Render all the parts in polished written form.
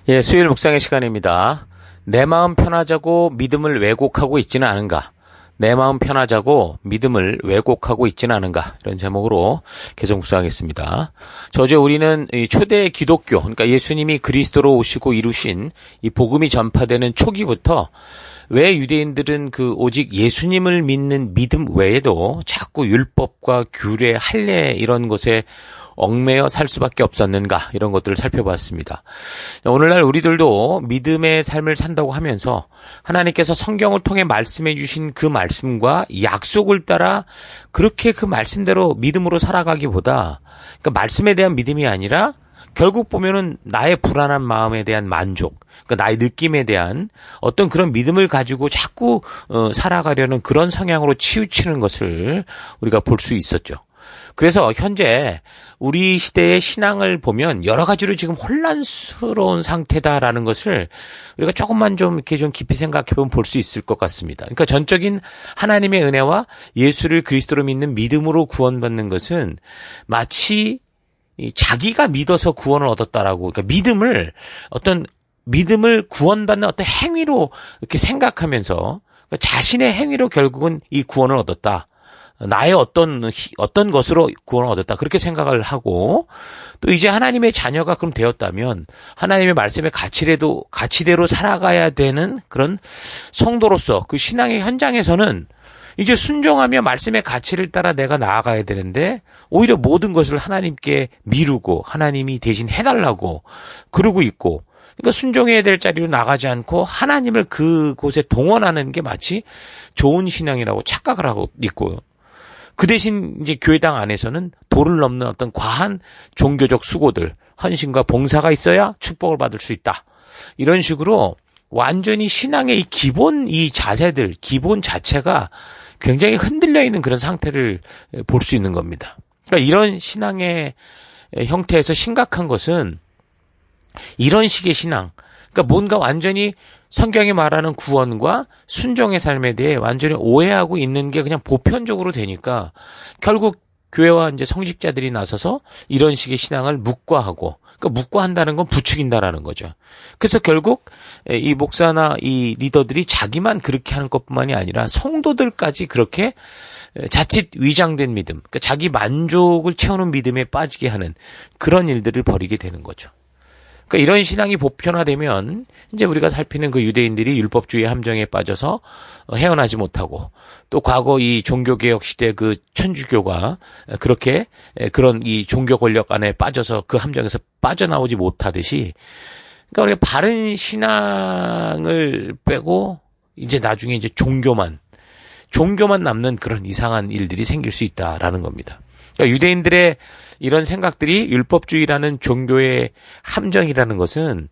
예, 수요일 묵상의 시간입니다. 내 마음 편하자고 믿음을 왜곡하고 있지는 않은가? 내 마음 편하자고 믿음을 왜곡하고 있지는 않은가? 이런 제목으로 계속 묵상하겠습니다. 저제 우리는 이 초대 기독교, 그러니까 예수님이 그리스도로 오시고 이루신 이 복음이 전파되는 초기부터 왜 유대인들은 오직 예수님을 믿는 믿음 외에도 자꾸 율법과 규례, 할례 이런 것에 얽매여 살 수밖에 없었는가, 이런 것들을 살펴봤습니다. 오늘날 우리들도 믿음의 삶을 산다고 하면서 하나님께서 성경을 통해 말씀해 주신 그 말씀과 약속을 따라 그렇게 그 말씀대로 믿음으로 살아가기보다, 그러니까 말씀에 대한 믿음이 아니라 결국 보면은 나의 불안한 마음에 대한 만족, 그러니까 나의 느낌에 대한 어떤 그런 믿음을 가지고 자꾸 살아가려는 그런 성향으로 치우치는 것을 우리가 볼 수 있었죠. 그래서 현재 우리 시대의 신앙을 보면 여러 가지로 지금 혼란스러운 상태다라는 것을 우리가 조금만 좀 이렇게 좀 깊이 생각해 보면 볼 수 있을 것 같습니다. 그러니까 전적인 하나님의 은혜와 예수를 그리스도로 믿는 믿음으로 구원받는 것은 마치 자기가 믿어서 구원을 얻었다라고, 그러니까 믿음을 구원받는 어떤 행위로 이렇게 생각하면서, 그러니까 자신의 행위로 결국은 이 구원을 얻었다. 나의 어떤 것으로 구원을 얻었다. 그렇게 생각을 하고, 또 이제 하나님의 자녀가 그럼 되었다면 하나님의 말씀의 가치대로 살아가야 되는 그런 성도로서 그 신앙의 현장에서는 이제 순종하며 말씀의 가치를 따라 내가 나아가야 되는데, 오히려 모든 것을 하나님께 미루고 하나님이 대신 해달라고 그러고 있고, 그러니까 순종해야 될 자리로 나가지 않고 하나님을 그곳에 동원하는 게 마치 좋은 신앙이라고 착각을 하고 있고요. 그 대신 이제 교회당 안에서는 도를 넘는 어떤 과한 종교적 수고들, 헌신과 봉사가 있어야 축복을 받을 수 있다. 이런 식으로 완전히 신앙의 이 자세들, 기본 자체가 굉장히 흔들려 있는 그런 상태를 볼 수 있는 겁니다. 그러니까 이런 신앙의 형태에서 심각한 것은 이런 식의 신앙, 그러니까 뭔가 완전히 성경이 말하는 구원과 순종의 삶에 대해 완전히 오해하고 있는 게 그냥 보편적으로 되니까 결국 교회와 이제 성직자들이 나서서 이런 식의 신앙을 묵과하고, 그러니까 묵과한다는 건 부추긴다라는 거죠. 그래서 결국 이 목사나 이 리더들이 자기만 그렇게 하는 것뿐만이 아니라 성도들까지 그렇게 자칫 위장된 믿음, 그러니까 자기 만족을 채우는 믿음에 빠지게 하는 그런 일들을 벌이게 되는 거죠. 그러니까 이런 신앙이 보편화되면 이제 우리가 살피는 그 유대인들이 율법주의 함정에 빠져서 헤어나지 못하고, 또 과거 이 종교개혁 시대 그 천주교가 그렇게 그런 이 종교 권력 안에 빠져서 그 함정에서 빠져나오지 못하듯이, 그러니까 우리가 바른 신앙을 빼고 이제 나중에 이제 종교만 남는 그런 이상한 일들이 생길 수 있다라는 겁니다. 그러니까 유대인들의 이런 생각들이 율법주의라는 종교의 함정이라는 것은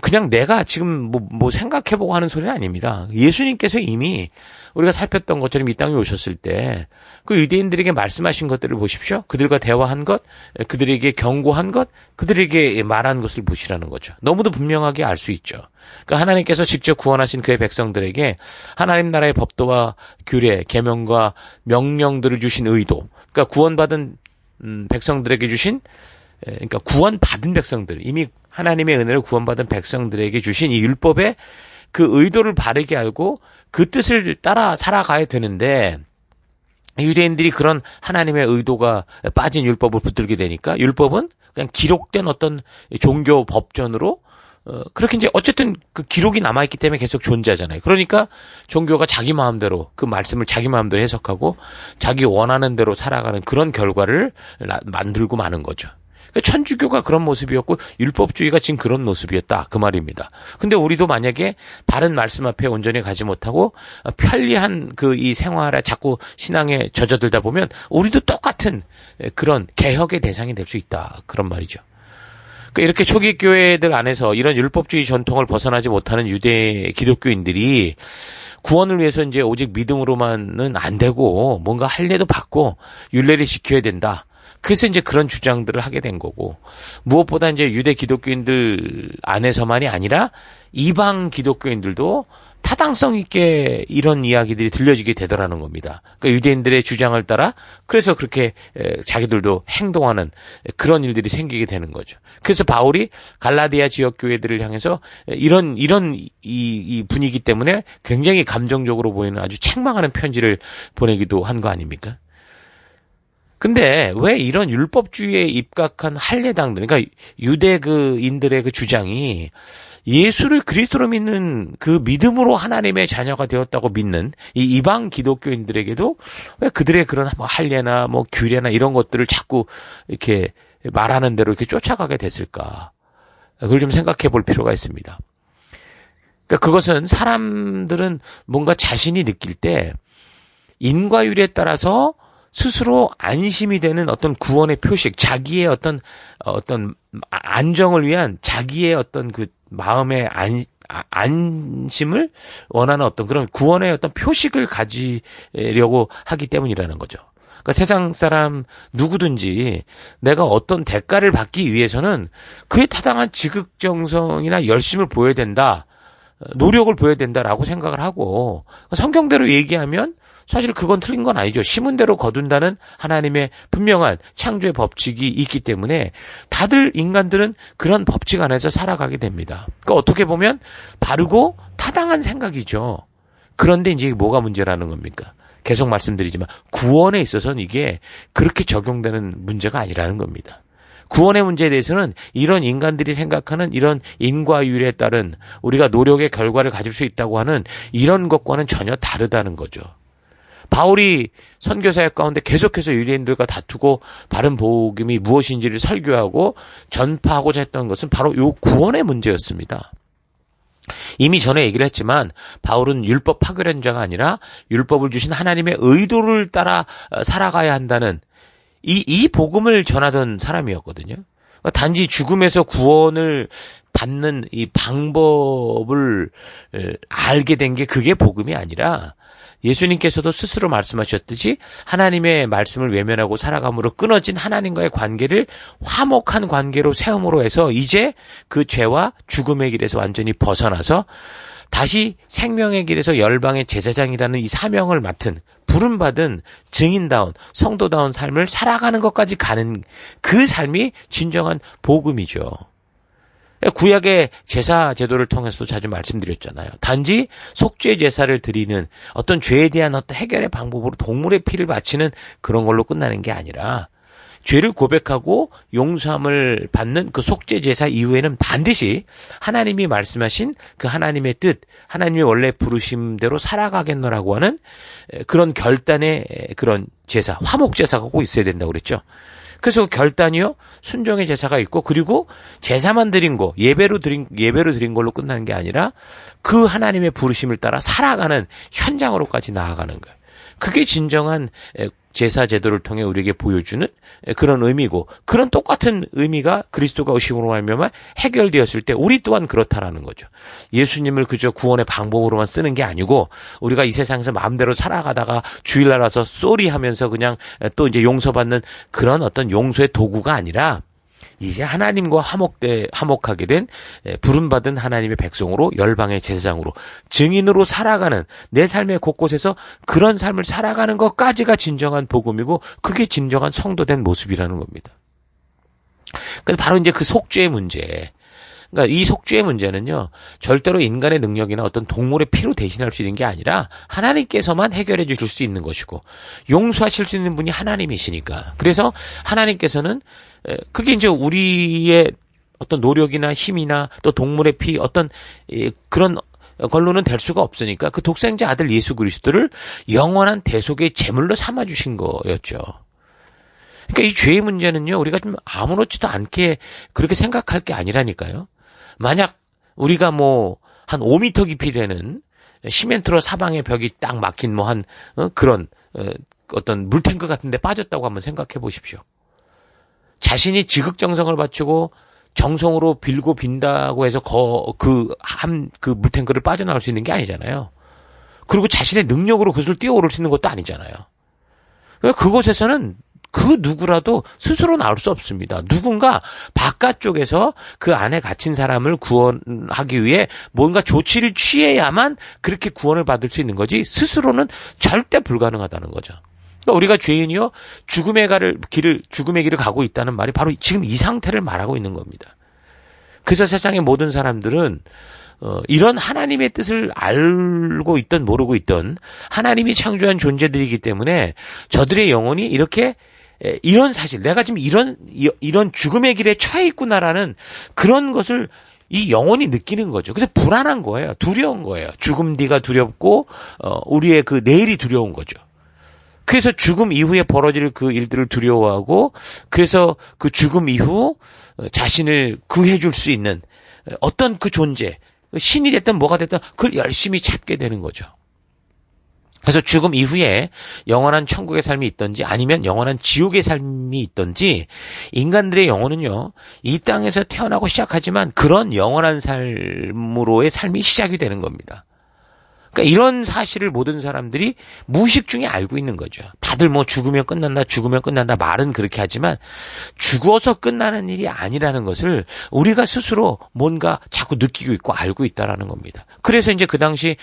그냥 내가 지금 뭐 생각해보고 하는 소리는 아닙니다. 예수님께서 이미 우리가 살폈던 것처럼 이 땅에 오셨을 때 그 유대인들에게 말씀하신 것들을 보십시오. 그들과 대화한 것, 그들에게 경고한 것, 그들에게 말한 것을 보시라는 거죠. 너무도 분명하게 알 수 있죠. 그러니까 하나님께서 직접 구원하신 그의 백성들에게 하나님 나라의 법도와 규례, 계명과 명령들을 주신 의도, 그러니까 구원받은 백성들에게 주신, 그러니까 구원받은 백성들, 이미 하나님의 은혜를 구원받은 백성들에게 주신 이 율법의 그 의도를 바르게 알고 그 뜻을 따라 살아가야 되는데, 유대인들이 그런 하나님의 의도가 빠진 율법을 붙들게 되니까 율법은 그냥 기록된 어떤 종교 법전으로 그렇게 이제 어쨌든 그 기록이 남아있기 때문에 계속 존재하잖아요. 그러니까 종교가 자기 마음대로 그 말씀을 자기 마음대로 해석하고 자기 원하는 대로 살아가는 그런 결과를 만들고 마는 거죠. 그러니까 천주교가 그런 모습이었고 율법주의가 지금 그런 모습이었다, 그 말입니다. 근데 우리도 만약에 바른 말씀 앞에 온전히 가지 못하고 편리한 이 생활에 자꾸 신앙에 젖어들다 보면 우리도 똑같은 그런 개혁의 대상이 될 수 있다, 그런 말이죠. 그러니까 이렇게 초기 교회들 안에서 이런 율법주의 전통을 벗어나지 못하는 유대 기독교인들이 구원을 위해서 이제 오직 믿음으로만은 안 되고 뭔가 할례도 받고 율례를 지켜야 된다. 그래서 이제 그런 주장들을 하게 된 거고, 무엇보다 이제 유대 기독교인들 안에서만이 아니라 이방 기독교인들도 타당성 있게 이런 이야기들이 들려지게 되더라는 겁니다. 그러니까 유대인들의 주장을 따라 그래서 그렇게 자기들도 행동하는 그런 일들이 생기게 되는 거죠. 그래서 바울이 갈라디아 지역 교회들을 향해서 이런 이 분위기 때문에 굉장히 감정적으로 보이는 아주 책망하는 편지를 보내기도 한 거 아닙니까? 근데 왜 이런 율법주의에 입각한 할례당들, 그러니까 유대인들의 그 주장이 예수를 그리스도로 믿는 그 믿음으로 하나님의 자녀가 되었다고 믿는 이 이방 기독교인들에게도 왜 그들의 그런 뭐 할례나 뭐 규례나 이런 것들을 자꾸 이렇게 말하는 대로 이렇게 쫓아가게 됐을까? 그걸 좀 생각해 볼 필요가 있습니다. 그러니까 그것은 사람들은 뭔가 자신이 느낄 때 인과율에 따라서 스스로 안심이 되는 어떤 구원의 표식, 자기의 어떤 안정을 위한 자기의 어떤 그 마음의 안심을 원하는 어떤 그런 구원의 어떤 표식을 가지려고 하기 때문이라는 거죠. 그러니까 세상 사람 누구든지 내가 어떤 대가를 받기 위해서는 그에 타당한 지극정성이나 열심을 보여야 된다, 노력을 보여야 된다라고 생각을 하고, 성경대로 얘기하면 사실 그건 틀린 건 아니죠. 심은 대로 거둔다는 하나님의 분명한 창조의 법칙이 있기 때문에 다들 인간들은 그런 법칙 안에서 살아가게 됩니다. 그러니까 어떻게 보면 바르고 타당한 생각이죠. 그런데 이제 뭐가 문제라는 겁니까? 계속 말씀드리지만 구원에 있어서는 이게 그렇게 적용되는 문제가 아니라는 겁니다. 구원의 문제에 대해서는 이런 인간들이 생각하는 이런 인과율에 따른 우리가 노력의 결과를 가질 수 있다고 하는 이런 것과는 전혀 다르다는 거죠. 바울이 선교사역 가운데 계속해서 유대인들과 다투고 바른 복음이 무엇인지를 설교하고 전파하고자 했던 것은 바로 이 구원의 문제였습니다. 이미 전에 얘기를 했지만 바울은 율법 파괴론자가 아니라 율법을 주신 하나님의 의도를 따라 살아가야 한다는 이 복음을 전하던 사람이었거든요. 단지 죽음에서 구원을 받는 이 방법을 알게 된 게 그게 복음이 아니라 예수님께서도 스스로 말씀하셨듯이 하나님의 말씀을 외면하고 살아감으로 끊어진 하나님과의 관계를 화목한 관계로 세움으로 해서 이제 그 죄와 죽음의 길에서 완전히 벗어나서 다시 생명의 길에서 열방의 제사장이라는 이 사명을 맡은 부름받은 증인다운 성도다운 삶을 살아가는 것까지 가는 그 삶이 진정한 복음이죠. 구약의 제사 제도를 통해서도 자주 말씀드렸잖아요. 단지 속죄 제사를 드리는 어떤 죄에 대한 어떤 해결의 방법으로 동물의 피를 바치는 그런 걸로 끝나는 게 아니라 죄를 고백하고 용서함을 받는 그 속죄 제사 이후에는 반드시 하나님이 말씀하신 그 하나님의 뜻, 하나님의 원래 부르심대로 살아가겠노라고 하는 그런 결단의 그런 제사, 화목 제사가 꼭 있어야 된다고 그랬죠. 그래서 결단이요, 순종의 제사가 있고, 그리고 제사만 드린 거, 예배로 드린 걸로 끝나는 게 아니라 그 하나님의 부르심을 따라 살아가는 현장으로까지 나아가는 거예요. 그게 진정한 제사 제도를 통해 우리에게 보여주는 그런 의미고, 그런 똑같은 의미가 그리스도가 오심으로 말미암아 해결되었을 때 우리 또한 그렇다라는 거죠. 예수님을 그저 구원의 방법으로만 쓰는 게 아니고 우리가 이 세상에서 마음대로 살아가다가 주일날 와서 쏘리 하면서 그냥 또 이제 용서받는 그런 어떤 용서의 도구가 아니라 이제 하나님과 화목하게 된 부름받은 하나님의 백성으로 열방의 제사장으로 증인으로 살아가는 내 삶의 곳곳에서 그런 삶을 살아가는 것까지가 진정한 복음이고 그게 진정한 성도된 모습이라는 겁니다. 그래서 바로 이제 그 속죄의 문제. 그러니까 이 속죄의 문제는요, 절대로 인간의 능력이나 어떤 동물의 피로 대신할 수 있는 게 아니라 하나님께서만 해결해 주실 수 있는 것이고 용서하실 수 있는 분이 하나님이시니까. 그래서 하나님께서는 그게 이제 우리의 어떤 노력이나 힘이나 또 동물의 피 어떤 그런 걸로는 될 수가 없으니까 그 독생자 아들 예수 그리스도를 영원한 대속의 제물로 삼아 주신 거였죠. 그러니까 이 죄의 문제는요, 우리가 좀 아무렇지도 않게 그렇게 생각할 게 아니라니까요. 만약 우리가 뭐 한 5m 깊이 되는 시멘트로 사방에 벽이 딱 막힌 뭐 한 그런 어떤 물탱크 같은 데 빠졌다고 한번 생각해 보십시오. 자신이 지극정성을 바치고 정성으로 빌고 빈다고 해서 그 물탱크를 빠져나갈 수 있는 게 아니잖아요. 그리고 자신의 능력으로 그것을 뛰어오를 수 있는 것도 아니잖아요. 그러니까 그곳에서는 그 누구라도 스스로 나올 수 없습니다. 누군가 바깥쪽에서 그 안에 갇힌 사람을 구원하기 위해 뭔가 조치를 취해야만 그렇게 구원을 받을 수 있는 거지 스스로는 절대 불가능하다는 거죠. 그러니까 우리가 죄인이요 죽음의 길을 가고 있다는 말이 바로 지금 이 상태를 말하고 있는 겁니다. 그래서 세상의 모든 사람들은 이런 하나님의 뜻을 알고 있든 모르고 있든 하나님이 창조한 존재들이기 때문에 저들의 영혼이 이렇게 이런 사실, 내가 지금 이런 죽음의 길에 처해 있구나라는 그런 것을 이 영혼이 느끼는 거죠. 그래서 불안한 거예요. 두려운 거예요. 죽음 뒤가 두렵고 우리의 그 내일이 두려운 거죠. 그래서 죽음 이후에 벌어질 그 일들을 두려워하고 그래서 그 죽음 이후 자신을 구해줄 수 있는 어떤 그 존재, 신이 됐든 뭐가 됐든 그걸 열심히 찾게 되는 거죠. 그래서 죽음 이후에 영원한 천국의 삶이 있든지 아니면 영원한 지옥의 삶이 있든지 인간들의 영혼은요, 이 땅에서 태어나고 시작하지만 그런 영원한 삶으로의 삶이 시작이 되는 겁니다. 그러니까 이런 사실을 모든 사람들이 무의식 중에 알고 있는 거죠. 다들 뭐 죽으면 끝난다 말은 그렇게 하지만 죽어서 끝나는 일이 아니라는 것을 우리가 스스로 뭔가 자꾸 느끼고 있고 알고 있다라는 겁니다. 그래서 이제 그 당시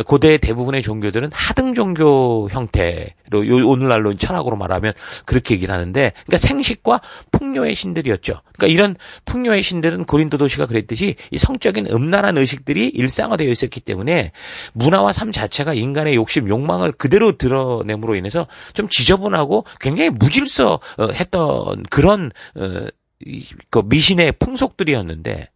고대 대부분의 종교들은 하등 종교 형태로 오늘날로 철학으로 말하면 그렇게 얘기를 하는데, 그러니까 생식과 풍요의 신들이었죠. 그러니까 이런 풍요의 신들은 고린도 도시가 그랬듯이 이 성적인 음란한 의식들이 일상화되어 있었기 때문에 문화와 삶 자체가 인간의 욕심, 욕망을 그대로 드러냄으로 인해서 좀 지저분하고 굉장히 무질서했던 그런 그 미신의 풍속들이었는데,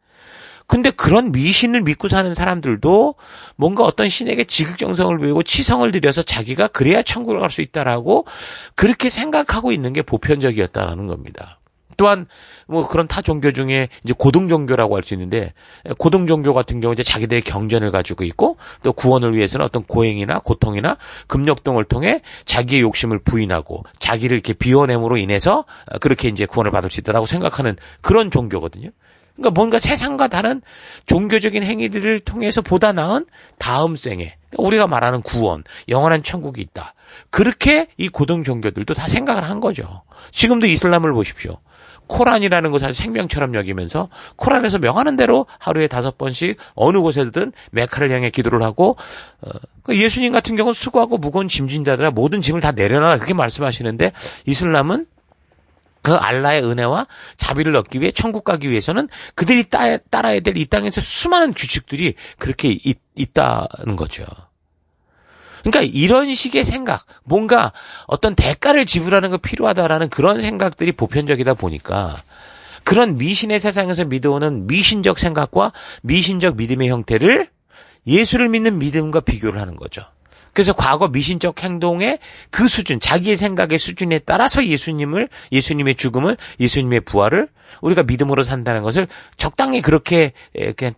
근데 그런 미신을 믿고 사는 사람들도 뭔가 어떤 신에게 지극정성을 보이고 치성을 들여서 자기가 그래야 천국을 갈 수 있다라고 그렇게 생각하고 있는 게 보편적이었다라는 겁니다. 또한 뭐 그런 타 종교 중에 이제 고등 종교라고 할 수 있는데, 고등 종교 같은 경우 이제 자기들의 경전을 가지고 있고 또 구원을 위해서는 어떤 고행이나 고통이나 금욕등을 통해 자기의 욕심을 부인하고 자기를 이렇게 비워냄으로 인해서 그렇게 이제 구원을 받을 수 있다라고 생각하는 그런 종교거든요. 그러니까 뭔가 세상과 다른 종교적인 행위들을 통해서 보다 나은 다음 생에 우리가 말하는 구원, 영원한 천국이 있다. 그렇게 이 고등 종교들도 다 생각을 한 거죠. 지금도 이슬람을 보십시오. 코란이라는 것을 생명처럼 여기면서 코란에서 명하는 대로 하루에 5번씩 어느 곳에든 메카를 향해 기도를 하고, 예수님 같은 경우는 수고하고 무거운 짐진 자들아 모든 짐을 다 내려놔라 그렇게 말씀하시는데, 이슬람은 그 알라의 은혜와 자비를 얻기 위해 천국 가기 위해서는 그들이 따라야 될 이 땅에서 수많은 규칙들이 그렇게 있다는 거죠. 그러니까 이런 식의 생각, 뭔가 어떤 대가를 지불하는 거 필요하다라는 그런 생각들이 보편적이다 보니까 그런 미신의 세상에서 믿어오는 미신적 생각과 미신적 믿음의 형태를 예수를 믿는 믿음과 비교를 하는 거죠. 그래서 과거 미신적 행동의 그 수준, 자기의 생각의 수준에 따라서 예수님의 죽음을, 예수님의 부활을 우리가 믿음으로 산다는 것을 적당히 그렇게 그냥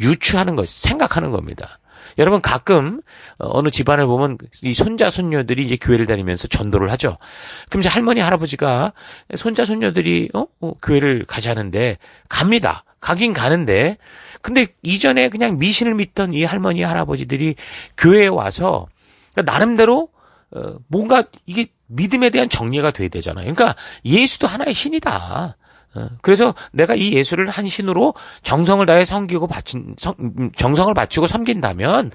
유추하는 것, 생각하는 겁니다. 여러분 가끔 어느 집안을 보면 이 손자 손녀들이 이제 교회를 다니면서 전도를 하죠. 그럼 이제 할머니 할아버지가 손자 손녀들이 교회를 가자는데 갑니다. 가긴 가는데, 근데 이전에 그냥 미신을 믿던 이 할머니 할아버지들이 교회에 와서 나름대로 뭔가 이게 믿음에 대한 정리가 돼야 되잖아요. 그러니까 예수도 하나의 신이다. 그래서 내가 이 예수를 한 신으로 정성을 다해 정성을 바치고 섬긴다면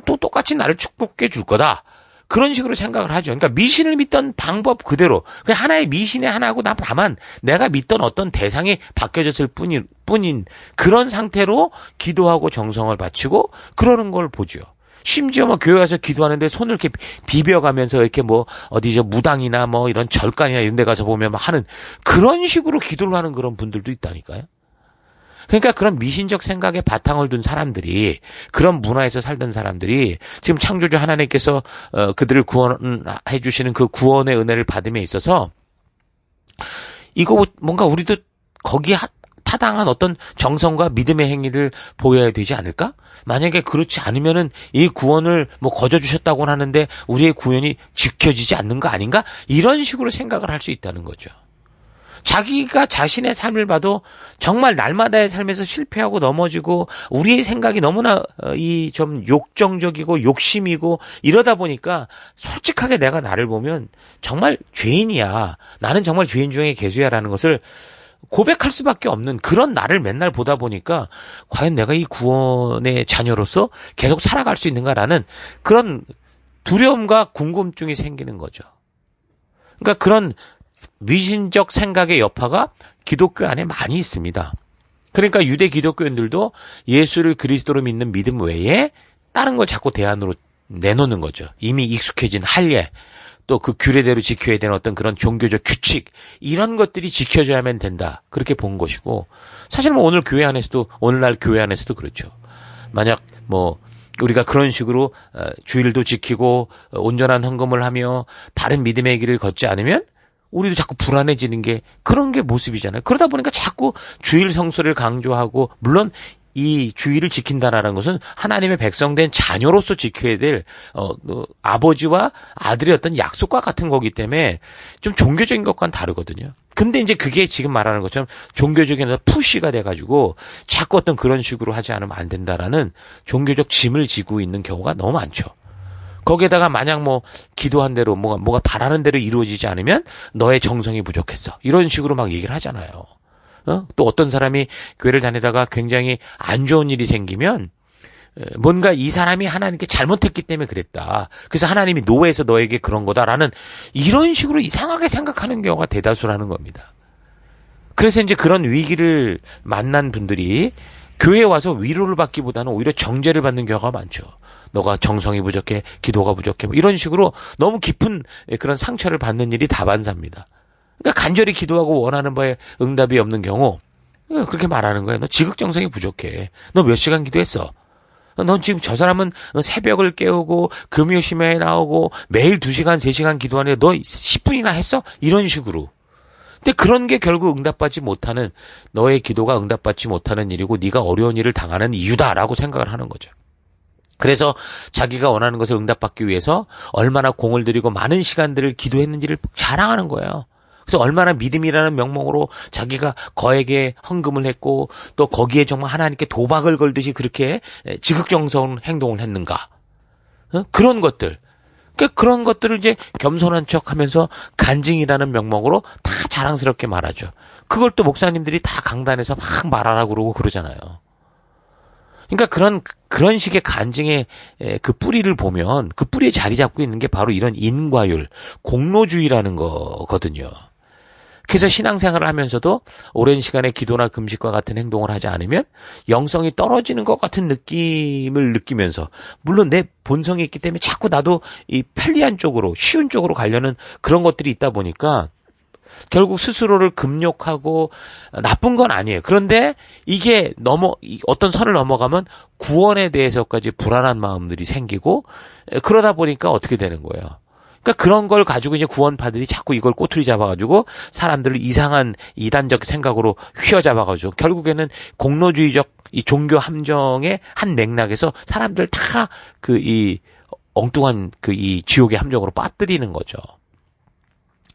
또 똑같이 나를 축복해 줄 거다. 그런 식으로 생각을 하죠. 그러니까 미신을 믿던 방법 그대로 그냥 하나의 미신의 하나고 다만 내가 믿던 어떤 대상이 바뀌어졌을 뿐인 그런 상태로 기도하고 정성을 바치고 그러는 걸 보죠. 심지어 뭐 교회 와서 기도하는데 손을 이렇게 비벼가면서 이렇게 뭐 어디 저 무당이나 뭐 이런 절간이나 이런 데 가서 보면 막 하는 그런 식으로 기도를 하는 그런 분들도 있다니까요. 그러니까 그런 미신적 생각에 바탕을 둔 사람들이, 그런 문화에서 살던 사람들이 지금 창조주 하나님께서 그들을 구원해 주시는 그 구원의 은혜를 받음에 있어서 이거 뭔가 우리도 거기에 타당한 어떤 정성과 믿음의 행위를 보여야 되지 않을까? 만약에 그렇지 않으면은 이 구원을 뭐 거저 주셨다고는 하는데 우리의 구원이 지켜지지 않는 거 아닌가? 이런 식으로 생각을 할 수 있다는 거죠. 자기가 자신의 삶을 봐도 정말 날마다의 삶에서 실패하고 넘어지고 우리의 생각이 너무나 이 좀 욕정적이고 욕심이고 이러다 보니까 솔직하게 내가 나를 보면 정말 죄인이야. 나는 정말 죄인 중에 괴수야라는 것을 고백할 수밖에 없는 그런 나를 맨날 보다 보니까 과연 내가 이 구원의 자녀로서 계속 살아갈 수 있는가라는 그런 두려움과 궁금증이 생기는 거죠. 그러니까 그런 미신적 생각의 여파가 기독교 안에 많이 있습니다. 그러니까 유대 기독교인들도 예수를 그리스도로 믿는 믿음 외에 다른 걸 자꾸 대안으로 내놓는 거죠. 이미 익숙해진 할례, 또 그 규례대로 지켜야 되는 어떤 그런 종교적 규칙, 이런 것들이 지켜져야만 된다. 그렇게 본 것이고, 사실 뭐 오늘날 교회 안에서도 그렇죠. 만약 우리가 그런 식으로 주일도 지키고 온전한 헌금을 하며 다른 믿음의 길을 걷지 않으면 우리도 자꾸 불안해지는 게 그런 게 모습이잖아요. 그러다 보니까 자꾸 주일 성수를 강조하고, 물론 이 주일을 지킨다라는 것은 하나님의 백성된 자녀로서 지켜야 될 아버지와 아들의 어떤 약속과 같은 거기 때문에 좀 종교적인 것과는 다르거든요. 근데 이제 그게 지금 말하는 것처럼 종교적인 푸시가 돼가지고 자꾸 어떤 그런 식으로 하지 않으면 안 된다라는 종교적 짐을 지고 있는 경우가 너무 많죠. 거기에다가 만약 기도한 대로 뭐가 바라는 대로 이루어지지 않으면 너의 정성이 부족했어. 이런 식으로 막 얘기를 하잖아요. 또 어떤 사람이 교회를 다니다가 굉장히 안 좋은 일이 생기면 뭔가 이 사람이 하나님께 잘못했기 때문에 그랬다. 그래서 하나님이 노해서 너에게 그런 거다라는 이런 식으로 이상하게 생각하는 경우가 대다수라는 겁니다. 그래서 이제 그런 위기를 만난 분들이 교회에 와서 위로를 받기보다는 오히려 정죄를 받는 경우가 많죠. 너가 정성이 부족해, 기도가 부족해, 이런 식으로 너무 깊은 그런 상처를 받는 일이 다반사입니다. 그러니까 간절히 기도하고 원하는 바에 응답이 없는 경우 그렇게 말하는 거예요. 너 지극정성이 부족해. 너 몇 시간 기도했어? 넌 지금 저 사람은 새벽을 깨우고 금요심에 나오고 매일 2시간, 3시간 기도하는데 너 10분이나 했어? 이런 식으로. 근데 그런 게 결국 응답받지 못하는, 너의 기도가 응답받지 못하는 일이고 네가 어려운 일을 당하는 이유다라고 생각을 하는 거죠. 그래서 자기가 원하는 것을 응답받기 위해서 얼마나 공을 들이고 많은 시간들을 기도했는지를 자랑하는 거예요. 그래서 얼마나 믿음이라는 명목으로 자기가 거액의 헌금을 했고 또 거기에 정말 하나님께 도박을 걸듯이 그렇게 지극정성 행동을 했는가. 그런 것들. 그러니까 그런 것들을 이제 겸손한 척하면서 간증이라는 명목으로 다 자랑스럽게 말하죠. 그걸 또 목사님들이 다 강단에서 막 말하라고 그러고 그러잖아요. 그러니까 그런 식의 간증의 그 뿌리를 보면 그 뿌리에 자리 잡고 있는 게 바로 이런 인과율, 공로주의라는 거거든요. 그래서 신앙생활을 하면서도 오랜 시간의 기도나 금식과 같은 행동을 하지 않으면 영성이 떨어지는 것 같은 느낌을 느끼면서, 물론 내 본성이 있기 때문에 자꾸 나도 이 편리한 쪽으로, 쉬운 쪽으로 가려는 그런 것들이 있다 보니까 결국 스스로를 금욕하고, 나쁜 건 아니에요. 그런데 이게 어떤 선을 넘어가면 구원에 대해서까지 불안한 마음들이 생기고, 그러다 보니까 어떻게 되는 거예요? 그러니까 그런 걸 가지고 이제 구원파들이 자꾸 이걸 꼬투리 잡아가지고 사람들을 이상한 이단적 생각으로 휘어잡아가지고 결국에는 공로주의적 이 종교 함정의 한 맥락에서 사람들 다 이 엉뚱한 이 지옥의 함정으로 빠뜨리는 거죠.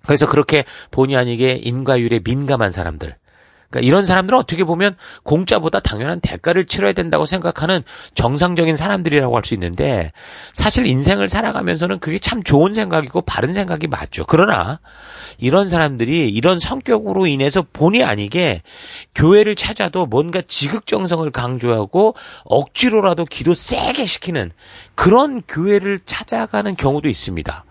그래서 그렇게 본의 아니게 인과율에 민감한 사람들, 그러니까 이런 사람들은 어떻게 보면 공짜보다 당연한 대가를 치러야 된다고 생각하는 정상적인 사람들이라고 할 수 있는데, 사실 인생을 살아가면서는 그게 참 좋은 생각이고 바른 생각이 맞죠. 그러나 이런 사람들이 이런 성격으로 인해서 본의 아니게 교회를 찾아도 뭔가 지극정성을 강조하고 억지로라도 기도 세게 시키는 그런 교회를 찾아가는 경우도 있습니다.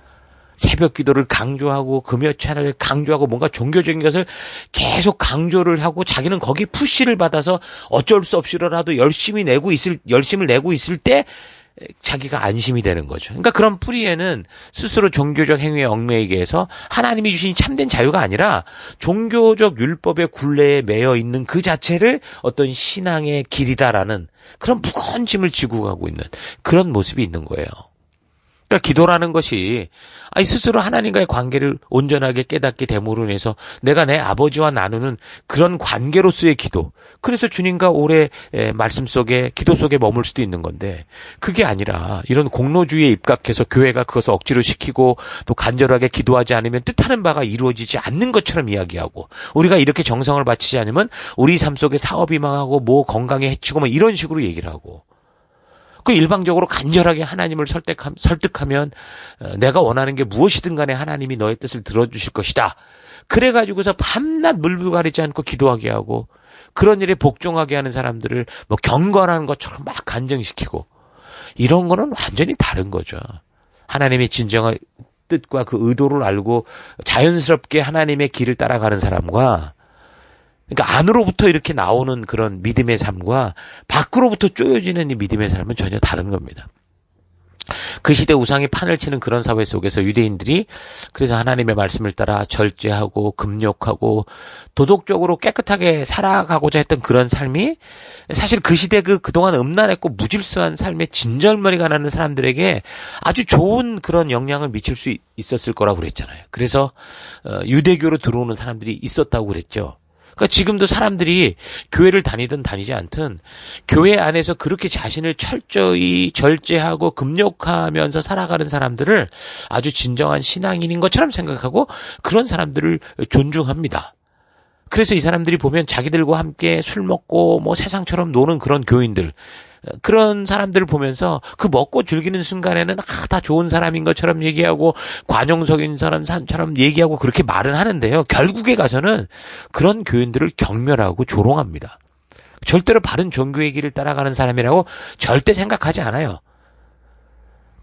새벽 기도를 강조하고 금요찬을 강조하고 뭔가 종교적인 것을 계속 강조를 하고 자기는 거기 푸시를 받아서 어쩔 수 없이라도 열심을 내고 있을 때 자기가 안심이 되는 거죠. 그러니까 그런 뿌리에는 스스로 종교적 행위에 얽매이게 해서 하나님이 주신 참된 자유가 아니라 종교적 율법의 굴레에 매여 있는 그 자체를 어떤 신앙의 길이다라는 그런 무거운 짐을 지고 가고 있는 그런 모습이 있는 거예요. 그러니까 기도라는 것이 스스로 하나님과의 관계를 온전하게 깨닫게 됨으로 인해서 내가 내 아버지와 나누는 그런 관계로서의 기도. 그래서 주님과 오래 말씀 속에 기도 속에 머물 수도 있는 건데 그게 아니라 이런 공로주의에 입각해서 교회가 그것을 억지로 시키고 또 간절하게 기도하지 않으면 뜻하는 바가 이루어지지 않는 것처럼 이야기하고 우리가 이렇게 정성을 바치지 않으면 우리 삶 속에 사업이 망하고 뭐 건강에 해치고 뭐 이런 식으로 얘기를 하고 그 일방적으로 간절하게 하나님을 설득하면 내가 원하는 게 무엇이든 간에 하나님이 너의 뜻을 들어주실 것이다. 그래가지고서 밤낮 물불 가리지 않고 기도하게 하고 그런 일에 복종하게 하는 사람들을 뭐 경건하는 것처럼 막 간증시키고 이런 거는 완전히 다른 거죠. 하나님의 진정한 뜻과 그 의도를 알고 자연스럽게 하나님의 길을 따라가는 사람과 그러니까 안으로부터 이렇게 나오는 그런 믿음의 삶과 밖으로부터 쪼여지는 이 믿음의 삶은 전혀 다른 겁니다. 그 시대 우상이 판을 치는 그런 사회 속에서 유대인들이 그래서 하나님의 말씀을 따라 절제하고 금욕하고 도덕적으로 깨끗하게 살아가고자 했던 그런 삶이 사실 그 시대 그동안 음란했고 무질서한 삶에 진절머리가 나는 사람들에게 아주 좋은 그런 영향을 미칠 수 있었을 거라고 그랬잖아요. 그래서 유대교로 들어오는 사람들이 있었다고 그랬죠. 그러니까 지금도 사람들이 교회를 다니든 다니지 않든 교회 안에서 그렇게 자신을 철저히 절제하고 금욕하면서 살아가는 사람들을 아주 진정한 신앙인인 것처럼 생각하고 그런 사람들을 존중합니다. 그래서 이 사람들이 보면 자기들과 함께 술 먹고 뭐 세상처럼 노는 그런 교인들 그런 사람들을 보면서 그 먹고 즐기는 순간에는 다 좋은 사람인 것처럼 얘기하고 관용적인 사람처럼 얘기하고 그렇게 말은 하는데요. 결국에 가서는 그런 교인들을 경멸하고 조롱합니다. 절대로 바른 종교의 길을 따라가는 사람이라고 절대 생각하지 않아요.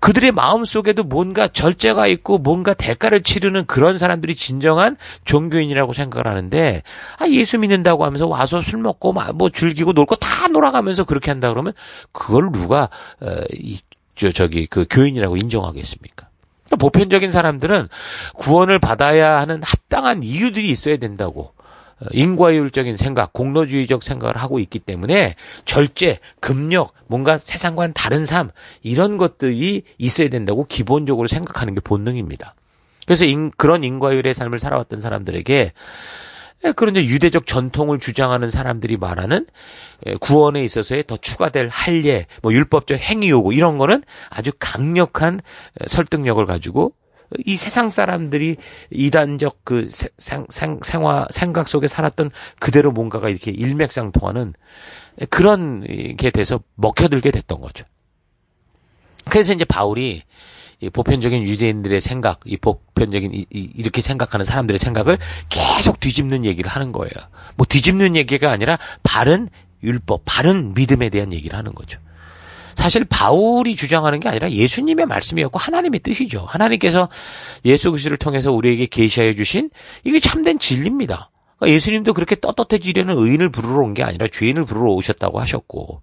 그들의 마음속에도 뭔가 절제가 있고 뭔가 대가를 치르는 그런 사람들이 진정한 종교인이라고 생각을 하는데 예수 믿는다고 하면서 와서 술 먹고 뭐 즐기고 놀고 다 놀아가면서 그렇게 한다 그러면 그걸 누가 그 교인이라고 인정하겠습니까? 그러니까 보편적인 사람들은 구원을 받아야 하는 합당한 이유들이 있어야 된다고 인과율적인 생각, 공로주의적 생각을 하고 있기 때문에 절제, 금욕, 뭔가 세상과는 다른 삶 이런 것들이 있어야 된다고 기본적으로 생각하는 게 본능입니다. 그래서 그런 인과율의 삶을 살아왔던 사람들에게 그런 유대적 전통을 주장하는 사람들이 말하는 구원에 있어서의 더 추가될 할례, 뭐 율법적 행위 요구 이런 거는 아주 강력한 설득력을 가지고 이 세상 사람들이 이단적 그 생각 속에 살았던 그대로 뭔가가 이렇게 일맥상통하는 그런 게 돼서 먹혀들게 됐던 거죠. 그래서 이제 바울이 이 보편적인 유대인들의 생각, 이 보편적인 이렇게 생각하는 사람들의 생각을 계속 뒤집는 얘기를 하는 거예요. 뭐 뒤집는 얘기가 아니라 바른 율법, 바른 믿음에 대한 얘기를 하는 거죠. 사실 바울이 주장하는 게 아니라 예수님의 말씀이었고 하나님의 뜻이죠. 하나님께서 예수 그리스도를 통해서 우리에게 계시하여 주신 이게 참된 진리입니다. 그러니까 예수님도 그렇게 떳떳해지려는 의인을 부르러 온 게 아니라 죄인을 부르러 오셨다고 하셨고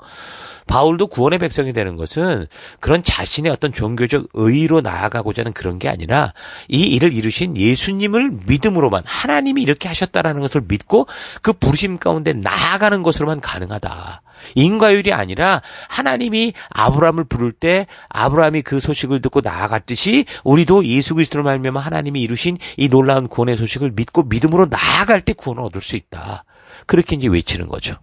바울도 구원의 백성이 되는 것은 그런 자신의 어떤 종교적 의의로 나아가고자 하는 그런 게 아니라 이 일을 이루신 예수님을 믿음으로만 하나님이 이렇게 하셨다라는 것을 믿고 그 부르심 가운데 나아가는 것으로만 가능하다. 인과율이 아니라 하나님이 아브라함을 부를 때 아브라함이 그 소식을 듣고 나아갔듯이 우리도 예수 그리스도를 말미암아 하나님이 이루신 이 놀라운 구원의 소식을 믿고 믿음으로 나아갈 때 구원을 얻을 수 있다. 그렇게 이제 외치는 거죠.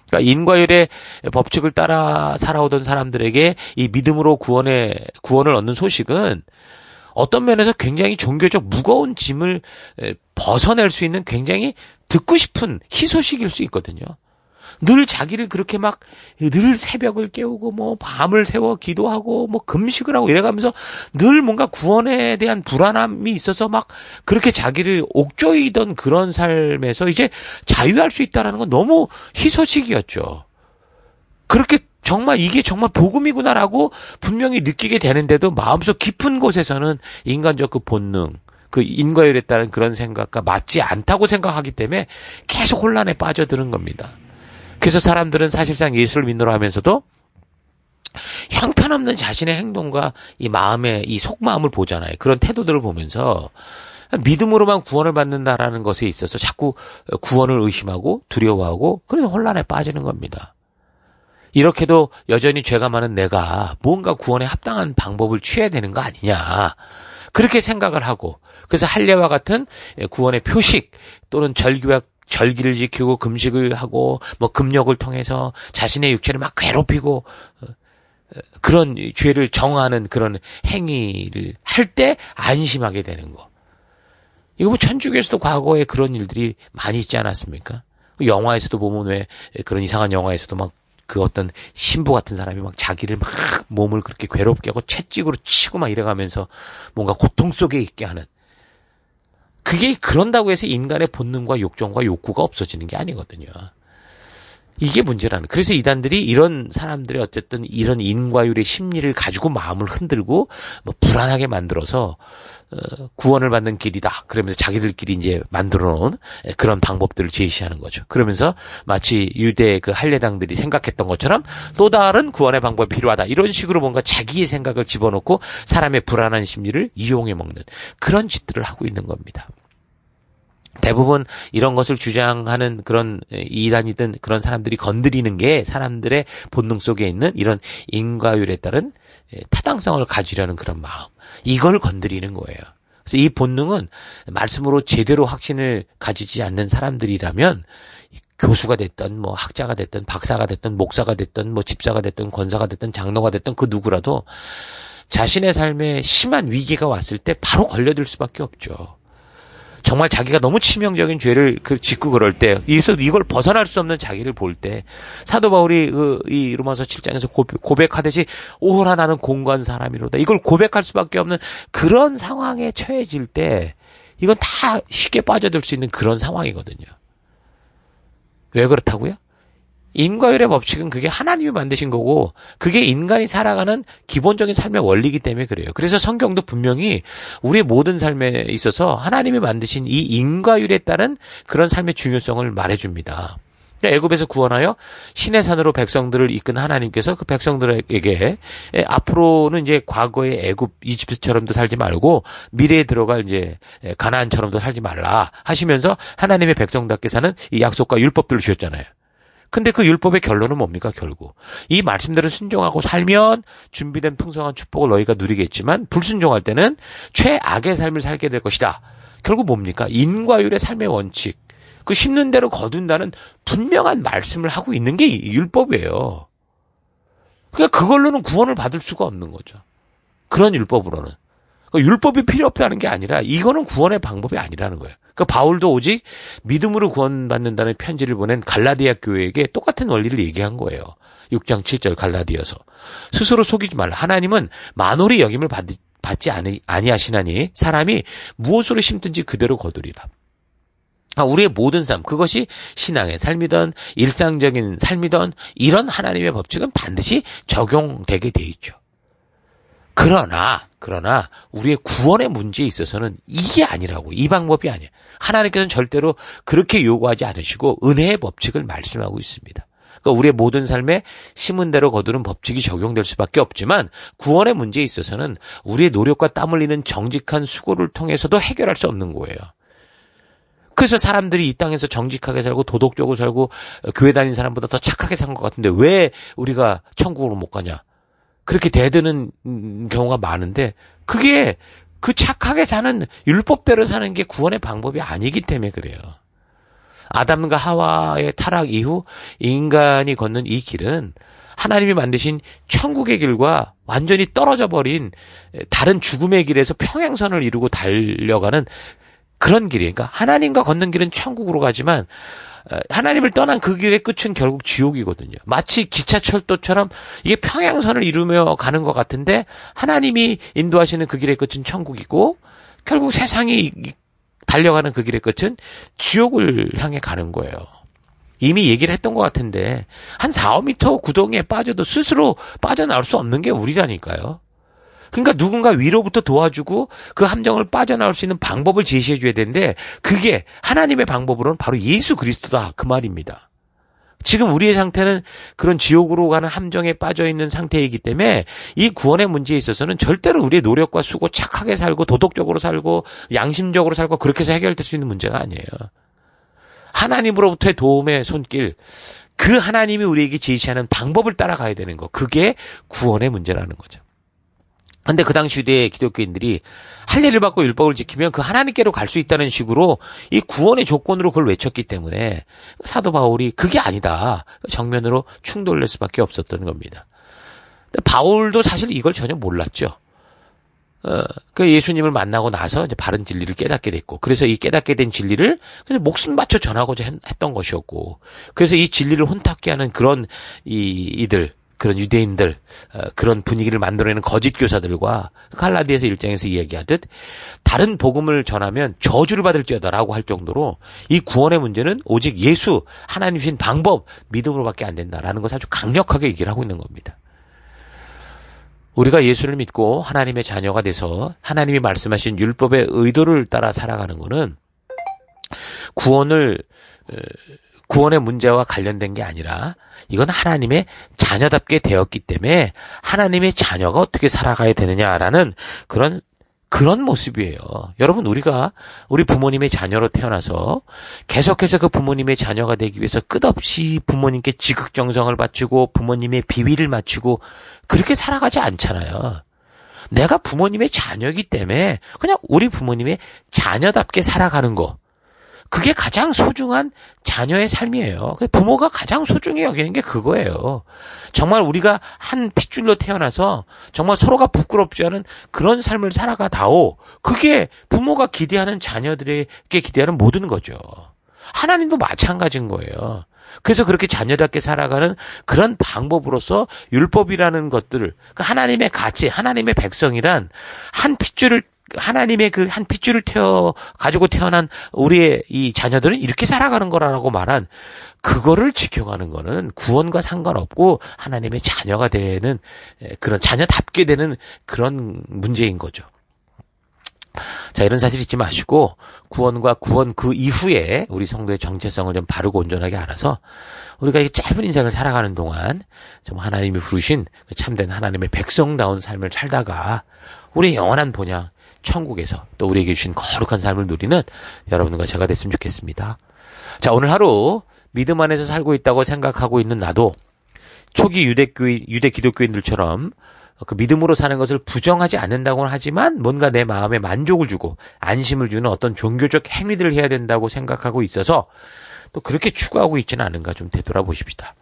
그러니까 인과율의 법칙을 따라 살아오던 사람들에게 이 믿음으로 구원을 얻는 소식은 어떤 면에서 굉장히 종교적 무거운 짐을 벗어낼 수 있는 굉장히 듣고 싶은 희소식일 수 있거든요. 늘 자기를 그렇게 막 늘 새벽을 깨우고 뭐 밤을 새워 기도하고 뭐 금식을 하고 이래가면서 늘 뭔가 구원에 대한 불안함이 있어서 막 그렇게 자기를 옥조이던 그런 삶에서 이제 자유할 수 있다라는 건 너무 희소식이었죠. 그렇게 정말 이게 정말 복음이구나라고 분명히 느끼게 되는데도 마음속 깊은 곳에서는 인간적 그 본능 그 인과율에 따른 그런 생각과 맞지 않다고 생각하기 때문에 계속 혼란에 빠져드는 겁니다. 그래서 사람들은 사실상 예수를 믿노라 하면서도 형편없는 자신의 행동과 이 마음의 이 속마음을 보잖아요. 그런 태도들을 보면서 믿음으로만 구원을 받는다라는 것에 있어서 자꾸 구원을 의심하고 두려워하고 그래서 혼란에 빠지는 겁니다. 이렇게도 여전히 죄가 많은 내가 뭔가 구원에 합당한 방법을 취해야 되는 거 아니냐. 그렇게 생각을 하고, 그래서 할례와 같은 구원의 표식 또는 절기를 지키고 금식을 하고 뭐 금욕을 통해서 자신의 육체를 막 괴롭히고 그런 죄를 정하는 그런 행위를 할 때 안심하게 되는 거. 이거 뭐 천주교에서도 과거에 그런 일들이 많이 있지 않았습니까? 영화에서도 보면 왜 그런 이상한 영화에서도 막 그 어떤 신부 같은 사람이 막 자기를 막 몸을 그렇게 괴롭게 하고 채찍으로 치고 막 이래가면서 뭔가 고통 속에 있게 하는. 그게 그런다고 해서 인간의 본능과 욕정과 욕구가 없어지는 게 아니거든요. 이게 문제라는. 그래서 이단들이 이런 사람들의 어쨌든 이런 인과율의 심리를 가지고 마음을 흔들고 뭐 불안하게 만들어서 구원을 받는 길이다. 그러면서 자기들끼리 이제 만들어 놓은 그런 방법들을 제시하는 거죠. 그러면서 마치 유대 그 할례당들이 생각했던 것처럼 또 다른 구원의 방법이 필요하다. 이런 식으로 뭔가 자기의 생각을 집어넣고 사람의 불안한 심리를 이용해 먹는 그런 짓들을 하고 있는 겁니다. 대부분 이런 것을 주장하는 그런 이단이든 그런 사람들이 건드리는 게 사람들의 본능 속에 있는 이런 인과율에 따른 타당성을 가지려는 그런 마음. 이걸 건드리는 거예요. 그래서 이 본능은 말씀으로 제대로 확신을 가지지 않는 사람들이라면 교수가 됐든 뭐 학자가 됐든 박사가 됐든 목사가 됐든 뭐 집사가 됐든 권사가 됐든 장로가 됐든 그 누구라도 자신의 삶에 심한 위기가 왔을 때 바로 걸려들 수밖에 없죠. 정말 자기가 너무 치명적인 죄를 짓고 그럴 때, 이걸 벗어날 수 없는 자기를 볼 때, 사도 바울이 이 로마서 7장에서 고백하듯이, 오호라 나는 공고한 사람이로다. 이걸 고백할 수밖에 없는 그런 상황에 처해질 때, 이건 다 쉽게 빠져들 수 있는 그런 상황이거든요. 왜 그렇다고요? 인과율의 법칙은 그게 하나님이 만드신 거고 그게 인간이 살아가는 기본적인 삶의 원리이기 때문에 그래요. 그래서 성경도 분명히 우리의 모든 삶에 있어서 하나님이 만드신 이 인과율에 따른 그런 삶의 중요성을 말해줍니다. 애굽에서 구원하여 신의 산으로 백성들을 이끈 하나님께서 그 백성들에게 앞으로는 이제 과거의 애굽 이집트처럼도 살지 말고 미래에 들어갈 이제 가나안처럼도 살지 말라 하시면서 하나님의 백성답게 사는 이 약속과 율법들을 주셨잖아요. 근데 그 율법의 결론은 뭡니까? 결국 이 말씀대로 순종하고 살면 준비된 풍성한 축복을 너희가 누리겠지만 불순종할 때는 최악의 삶을 살게 될 것이다. 결국 뭡니까? 인과율의 삶의 원칙, 그 심는 대로 거둔다는 분명한 말씀을 하고 있는 게 율법이에요. 그러니까 그걸로는 구원을 받을 수가 없는 거죠. 그런 율법으로는. 그러니까 율법이 필요 없다는 게 아니라 이거는 구원의 방법이 아니라는 거예요. 그러니까 바울도 오직 믿음으로 구원받는다는 편지를 보낸 갈라디아 교회에게 똑같은 원리를 얘기한 거예요. 6장 7절 갈라디아서. 스스로 속이지 말라. 하나님은 만홀히 여김을 받지 아니하시나니 사람이 무엇으로 심든지 그대로 거두리라. 우리의 모든 삶, 그것이 신앙의 삶이든 일상적인 삶이든 이런 하나님의 법칙은 반드시 적용되게 돼 있죠. 그러나 우리의 구원의 문제에 있어서는 이게 아니라고. 이 방법이 아니야. 하나님께서는 절대로 그렇게 요구하지 않으시고 은혜의 법칙을 말씀하고 있습니다. 그러니까 우리의 모든 삶에 심은 대로 거두는 법칙이 적용될 수밖에 없지만 구원의 문제에 있어서는 우리의 노력과 땀 흘리는 정직한 수고를 통해서도 해결할 수 없는 거예요. 그래서 사람들이 이 땅에서 정직하게 살고 도덕적으로 살고 교회 다니는 사람보다 더 착하게 산 것 같은데 왜 우리가 천국으로 못 가냐? 그렇게 대드는 경우가 많은데 그게 그 착하게 사는 율법대로 사는 게 구원의 방법이 아니기 때문에 그래요. 아담과 하와의 타락 이후 인간이 걷는 이 길은 하나님이 만드신 천국의 길과 완전히 떨어져 버린 다른 죽음의 길에서 평행선을 이루고 달려가는 그런 길이에요. 그러니까 하나님과 걷는 길은 천국으로 가지만 하나님을 떠난 그 길의 끝은 결국 지옥이거든요. 마치 기차철도처럼 이게 평행선을 이루며 가는 것 같은데 하나님이 인도하시는 그 길의 끝은 천국이고 결국 세상이 달려가는 그 길의 끝은 지옥을 향해 가는 거예요. 이미 얘기를 했던 것 같은데 한 4, 5m 구덩이에 빠져도 스스로 빠져나올 수 없는 게 우리라니까요. 그러니까 누군가 위로부터 도와주고 그 함정을 빠져나올 수 있는 방법을 제시해 줘야 되는데 그게 하나님의 방법으로는 바로 예수 그리스도다 그 말입니다. 지금 우리의 상태는 그런 지옥으로 가는 함정에 빠져 있는 상태이기 때문에 이 구원의 문제에 있어서는 절대로 우리의 노력과 수고 착하게 살고 도덕적으로 살고 양심적으로 살고 그렇게 해서 해결될 수 있는 문제가 아니에요. 하나님으로부터의 도움의 손길 그 하나님이 우리에게 제시하는 방법을 따라가야 되는 거. 그게 구원의 문제라는 거죠. 근데 그 당시 유대 기독교인들이 할례를 받고 율법을 지키면 그 하나님께로 갈 수 있다는 식으로 이 구원의 조건으로 그걸 외쳤기 때문에 사도 바울이 그게 아니다. 정면으로 충돌될 수밖에 없었던 겁니다. 근데 바울도 사실 이걸 전혀 몰랐죠. 그 예수님을 만나고 나서 이제 바른 진리를 깨닫게 됐고, 그래서 이 깨닫게 된 진리를 그래서 목숨 바쳐 전하고자 했던 것이었고, 그래서 이 진리를 혼탁케 하는 그런 이들, 그런 유대인들, 그런 분위기를 만들어내는 거짓 교사들과 갈라디아서 1장에서 이야기하듯 다른 복음을 전하면 저주를 받을지어다라고 할 정도로 이 구원의 문제는 오직 예수, 하나님 주신 방법, 믿음으로밖에 안 된다라는 것을 아주 강력하게 얘기를 하고 있는 겁니다. 우리가 예수를 믿고 하나님의 자녀가 돼서 하나님이 말씀하신 율법의 의도를 따라 살아가는 것은 구원의 문제와 관련된 게 아니라 이건 하나님의 자녀답게 되었기 때문에 하나님의 자녀가 어떻게 살아가야 되느냐라는 그런 모습이에요. 여러분, 우리 부모님의 자녀로 태어나서 계속해서 그 부모님의 자녀가 되기 위해서 끝없이 부모님께 지극정성을 바치고 부모님의 비위를 맞추고 그렇게 살아가지 않잖아요. 내가 부모님의 자녀이기 때문에 그냥 우리 부모님의 자녀답게 살아가는 거. 그게 가장 소중한 자녀의 삶이에요. 부모가 가장 소중히 여기는 게 그거예요. 정말 우리가 한 핏줄로 태어나서 정말 서로가 부끄럽지 않은 그런 삶을 살아가다오. 그게 부모가 기대하는 자녀들에게 기대하는 모든 거죠. 하나님도 마찬가지인 거예요. 그래서 그렇게 자녀답게 살아가는 그런 방법으로서 율법이라는 것들을, 하나님의 가치, 하나님의 백성이란 하나님의 그 한 핏줄을 가지고 태어난 우리의 이 자녀들은 이렇게 살아가는 거라고 말한 그거를 지켜가는 거는 구원과 상관없고 하나님의 자녀가 되는 그런 자녀답게 되는 그런 문제인 거죠. 자, 이런 사실 잊지 마시고 구원과 구원 그 이후에 우리 성도의 정체성을 좀 바르고 온전하게 알아서 우리가 이 짧은 인생을 살아가는 동안 좀 하나님이 부르신 참된 하나님의 백성다운 삶을 살다가 우리의 영원한 본향 천국에서 또 우리에게 주신 거룩한 삶을 누리는 여러분과 제가 됐으면 좋겠습니다. 자, 오늘 하루 믿음 안에서 살고 있다고 생각하고 있는 나도 초기 유대 기독교인들처럼 그 믿음으로 사는 것을 부정하지 않는다고는 하지만 뭔가 내 마음에 만족을 주고 안심을 주는 어떤 종교적 행위들을 해야 된다고 생각하고 있어서 또 그렇게 추구하고 있지는 않은가 좀 되돌아보십시다.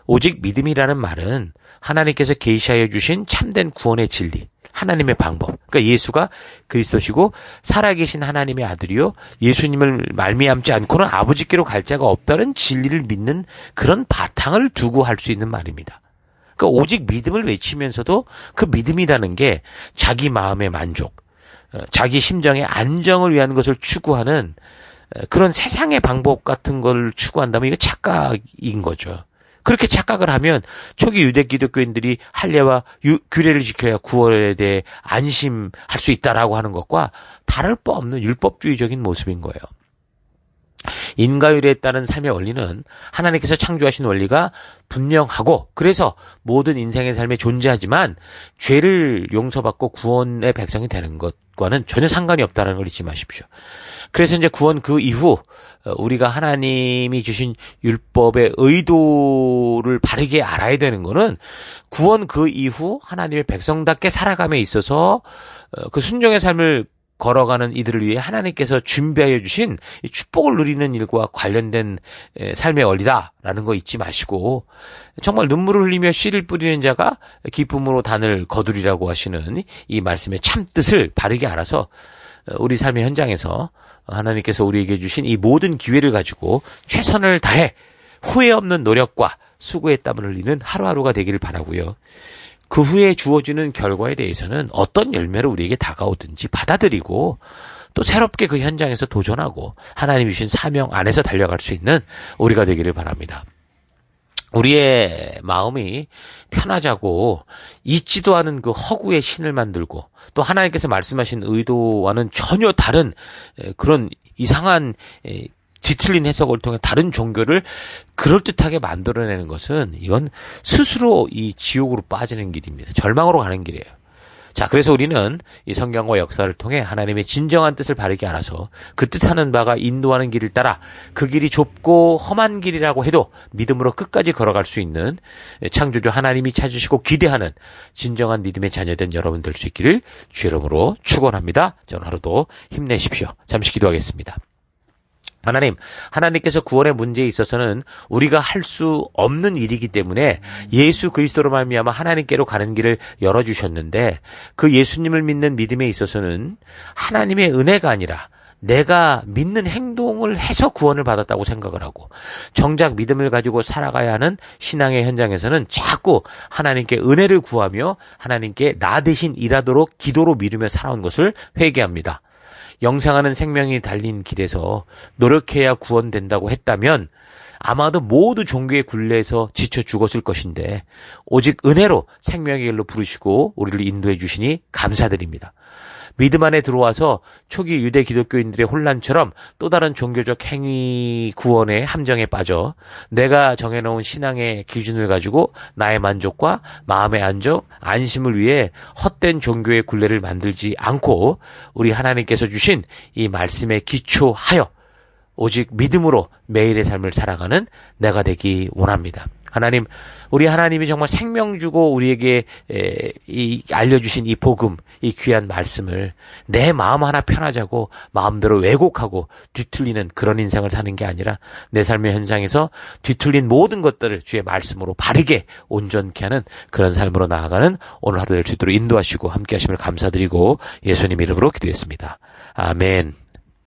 오직 믿음이라는 말은 하나님께서 계시하여 주신 참된 구원의 진리, 하나님의 방법, 그러니까 예수가 그리스도시고 살아계신 하나님의 아들이요 예수님을 말미암지 않고는 아버지께로 갈 자가 없다는 진리를 믿는 그런 바탕을 두고 할 수 있는 말입니다. 그러니까 오직 믿음을 외치면서도 그 믿음이라는 게 자기 마음의 만족, 자기 심정의 안정을 위한 것을 추구하는 그런 세상의 방법 같은 걸 추구한다면 이거 착각인 거죠. 그렇게 착각을 하면 초기 유대 기독교인들이 할례와 규례를 지켜야 구원에 대해 안심할 수 있다라고 하는 것과 다를 바 없는 율법주의적인 모습인 거예요. 인과율에 따른 삶의 원리는 하나님께서 창조하신 원리가 분명하고 그래서 모든 인생의 삶에 존재하지만 죄를 용서받고 구원의 백성이 되는 것과는 전혀 상관이 없다는 걸 잊지 마십시오. 그래서 이제 구원 그 이후 우리가 하나님이 주신 율법의 의도를 바르게 알아야 되는 거는 구원 그 이후 하나님의 백성답게 살아감에 있어서 그 순종의 삶을 걸어가는 이들을 위해 하나님께서 준비하여 주신 이 축복을 누리는 일과 관련된 삶의 원리다라는 거 잊지 마시고 정말 눈물을 흘리며 씨를 뿌리는 자가 기쁨으로 단을 거두리라고 하시는 이 말씀의 참뜻을 바르게 알아서 우리 삶의 현장에서 하나님께서 우리에게 주신 이 모든 기회를 가지고 최선을 다해 후회 없는 노력과 수고의 땀을 흘리는 하루하루가 되기를 바라고요. 그 후에 주어지는 결과에 대해서는 어떤 열매로 우리에게 다가오든지 받아들이고 또 새롭게 그 현장에서 도전하고 하나님이 주신 사명 안에서 달려갈 수 있는 우리가 되기를 바랍니다. 우리의 마음이 편하자고 잊지도 않은 그 허구의 신을 만들고 또 하나님께서 말씀하신 의도와는 전혀 다른 그런 이상한 뒤틀린 해석을 통해 다른 종교를 그럴듯하게 만들어내는 것은 이건 스스로 이 지옥으로 빠지는 길입니다. 절망으로 가는 길이에요. 자, 그래서 우리는 이 성경과 역사를 통해 하나님의 진정한 뜻을 바르게 알아서 그 뜻하는 바가 인도하는 길을 따라 그 길이 좁고 험한 길이라고 해도 믿음으로 끝까지 걸어갈 수 있는 창조주 하나님이 찾으시고 기대하는 진정한 믿음의 자녀된 여러분 될 수 있기를 주의 이름으로 축원합니다. 오늘 하루도 힘내십시오. 잠시 기도하겠습니다. 하나님께서 구원의 문제에 있어서는 우리가 할 수 없는 일이기 때문에 예수 그리스도로 말미암아 하나님께로 가는 길을 열어주셨는데 그 예수님을 믿는 믿음에 있어서는 하나님의 은혜가 아니라 내가 믿는 행동을 해서 구원을 받았다고 생각을 하고 정작 믿음을 가지고 살아가야 하는 신앙의 현장에서는 자꾸 하나님께 은혜를 구하며 하나님께 나 대신 일하도록 기도로 미루며 살아온 것을 회개합니다. 영생하는 생명이 달린 길에서 노력해야 구원된다고 했다면 아마도 모두 종교의 굴레에서 지쳐 죽었을 것인데 오직 은혜로 생명의 길로 부르시고 우리를 인도해 주시니 감사드립니다. 믿음 안에 들어와서 초기 유대 기독교인들의 혼란처럼 또 다른 종교적 행위 구원의 함정에 빠져 내가 정해놓은 신앙의 기준을 가지고 나의 만족과 마음의 안정, 안심을 위해 헛된 종교의 굴레를 만들지 않고 우리 하나님께서 주신 이 말씀에 기초하여 오직 믿음으로 매일의 삶을 살아가는 내가 되기 원합니다. 우리 하나님이 정말 생명 주고 우리에게 알려주신 이 복음, 이 귀한 말씀을 내 마음 하나 편하자고 마음대로 왜곡하고 뒤틀리는 그런 인생을 사는 게 아니라 내 삶의 현장에서 뒤틀린 모든 것들을 주의 말씀으로 바르게 온전케 하는 그런 삶으로 나아가는 오늘 하루 될 수 있도록 인도하시고 함께 하심을 감사드리고 예수님 이름으로 기도했습니다. 아멘.